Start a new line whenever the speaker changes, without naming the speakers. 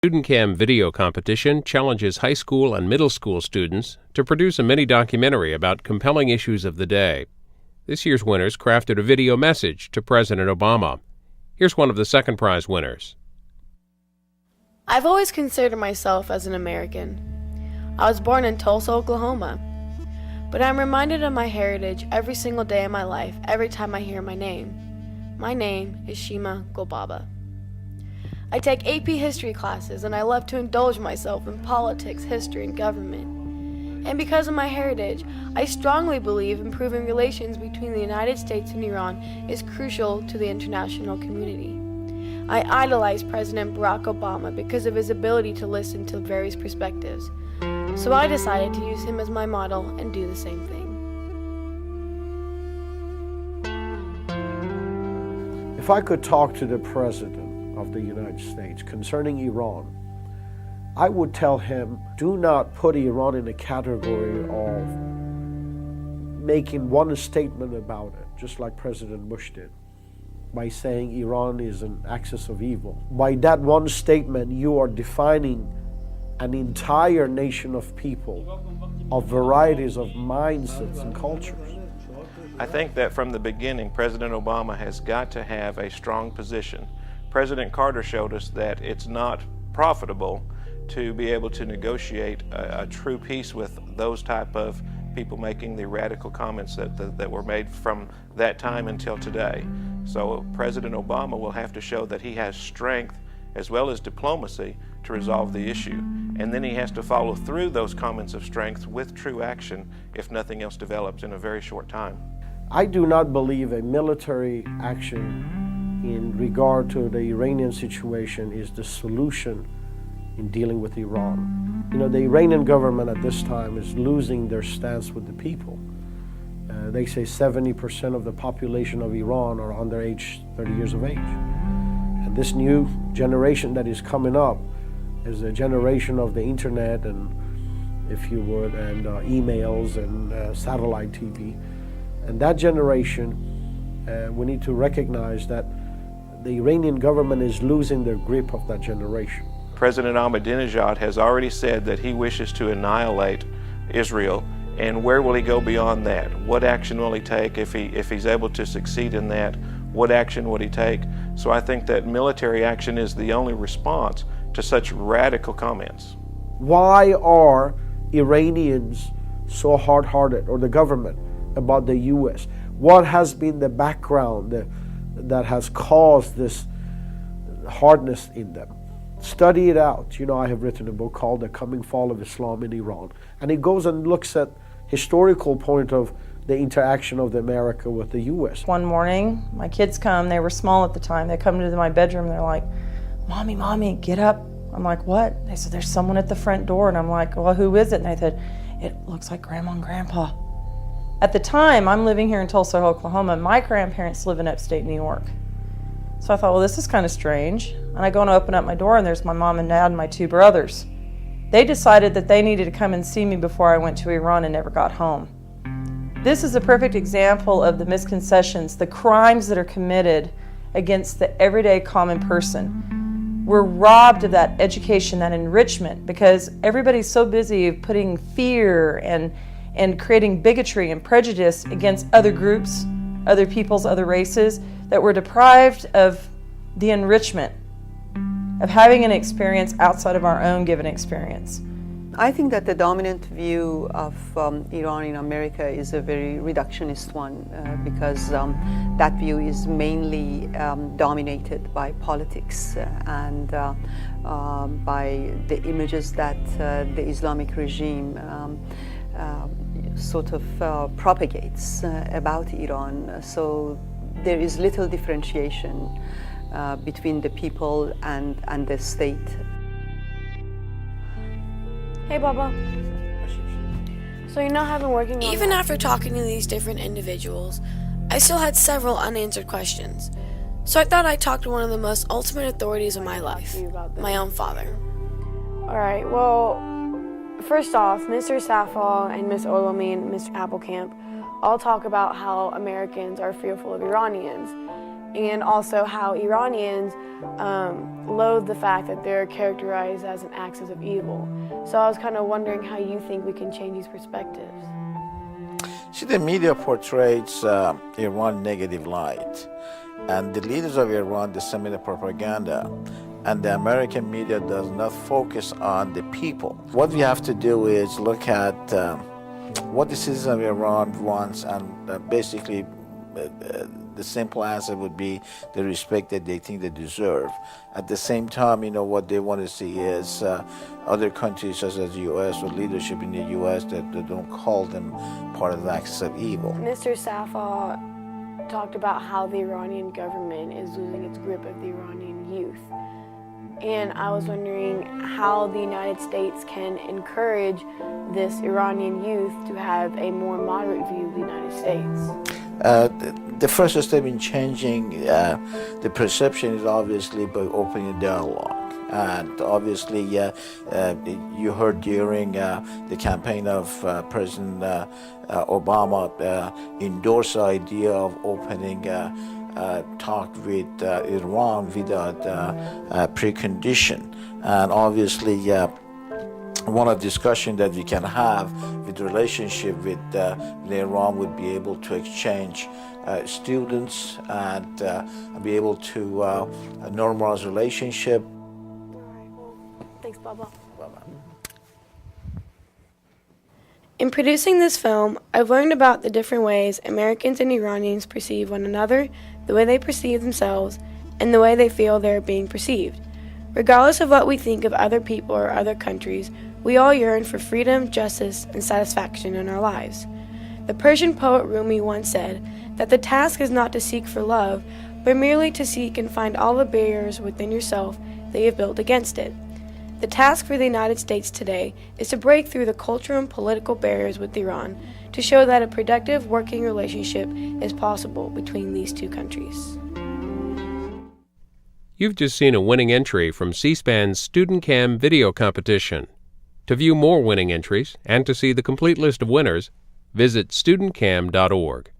StudentCam video competition challenges high school and middle school students to produce a mini-documentary about compelling issues of the day. This year's winners crafted a video message to President Obama. Here's one of the second prize winners.
I've always considered myself as an American. I was born in Tulsa, Oklahoma. But I'm reminded of my heritage every single day of my life, every time I hear my name. My name is Shima Golbaba. I take AP history classes and I love to indulge myself in politics, history, and government. And because of my heritage, I strongly believe improving relations between the United States and Iran is crucial to the international community. I idolize President Barack Obama because of his ability to listen to various perspectives. So I decided to use him as my model and do the same thing.
If I could talk to the President of the United States concerning Iran, I would tell him, do not put Iran in the category of making one statement about it, just like President Bush did, by saying Iran is an axis of evil. By that one statement, you are defining an entire nation of people, of varieties of mindsets and cultures.
I think that from the beginning, President Obama has got to have a strong position. President Carter showed us that it's not profitable to be able to negotiate a true peace with those type of people making the radical comments that were made from that time until today. So President Obama will have to show that he has strength as well as diplomacy to resolve the issue. And then he has to follow through those comments of strength with true action if nothing else develops in a very short time.
I do not believe a military action in regard to the Iranian situation is the solution in dealing with Iran. You know, the Iranian government at this time is losing their stance with the people. They say 70% of the population of Iran are under age 30 years of age. And this new generation that is coming up is a generation of the internet and, if you would, and emails and satellite TV. And that generation, we need to recognize that the Iranian government is losing their grip of that generation.
President Ahmadinejad has already said that he wishes to annihilate Israel, and where will he go beyond that? What action will he take if he's able to succeed in that? What action would he take? So I think that military action is the only response to such radical comments.
Why are Iranians so hard-hearted, or the government, about the U.S.? What has been the background that has caused this hardness in them? Study it out. You know, I have written a book called The Coming Fall of Islam in Iran, and it goes and looks at historical point of the interaction of America with the U.S.
One morning, my kids come, they were small at the time, they come into my bedroom, they're like, Mommy, get up. I'm like, what? They said, there's someone at the front door, and I'm like, well, who is it? And they said, it looks like Grandma and Grandpa. At the time, I'm living here in Tulsa, Oklahoma. My grandparents live in upstate New York. So I thought, well, this is kind of strange. And I go and open up my door, and there's my mom and dad and my two brothers. They decided that they needed to come and see me before I went to Iran and never got home. This is a perfect example of the misconceptions, the crimes that are committed against the everyday common person. We're robbed of that education, that enrichment, because everybody's so busy putting fear and creating bigotry and prejudice against other groups, other peoples, other races, that we're deprived of the enrichment of having an experience outside of our own given experience.
I think that the dominant view of Iran in America is a very reductionist one because that view is mainly dominated by politics and by the images that the Islamic regime sort of propagates about Iran. So there is little differentiation between the people and the state.
Hey, Baba. So you know how I've been working on Even after talking to these different individuals, I still had several unanswered questions. So I thought I'd talk to one of the most ultimate authorities of my life, my own father. Alright, well, first off, Mr. Safal and Miss Olami and Mr. Applecamp all talk about how Americans are fearful of Iranians. and also how Iranians loathe the fact that they're characterized as an axis of evil. So I was kind of wondering how you think we can change these perspectives.
See, the media portrays Iran in negative light, and the leaders of Iran disseminate propaganda, and the American media does not focus on the people. What we have to do is look at what the citizens of Iran wants, and basically the simple answer would be the respect that they think they deserve. At the same time, what they want to see is other countries such as the U.S. or leadership in the U.S. that don't call them part of the axis of evil.
Mr. Safa talked about how the Iranian government is losing its grip of the Iranian youth. And I was wondering how the United States can encourage this Iranian youth to have a more moderate view of the United States.
The first step in changing the perception is obviously by opening a dialogue. And obviously, you heard during the campaign of President Obama endorse the idea of opening talk with Iran without precondition. And obviously, one of the discussions that we can have with the relationship with Iran would be able to exchange students and be able to normalize relationship.
All right, well, thanks, Baba. In producing this film, I've learned about the different ways Americans and Iranians perceive one another, the way they perceive themselves, and the way they feel they are being perceived. Regardless of what we think of other people or other countries, we all yearn for freedom, justice, and satisfaction in our lives. The Persian poet Rumi once said that the task is not to seek for love, but merely to seek and find all the barriers within yourself that you have built against it. The task for the United States today is to break through the cultural and political barriers with Iran to show that a productive working relationship is possible between these two countries.
You've just seen a winning entry from C-SPAN's StudentCam video competition. To view more winning entries and to see the complete list of winners, visit studentcam.org.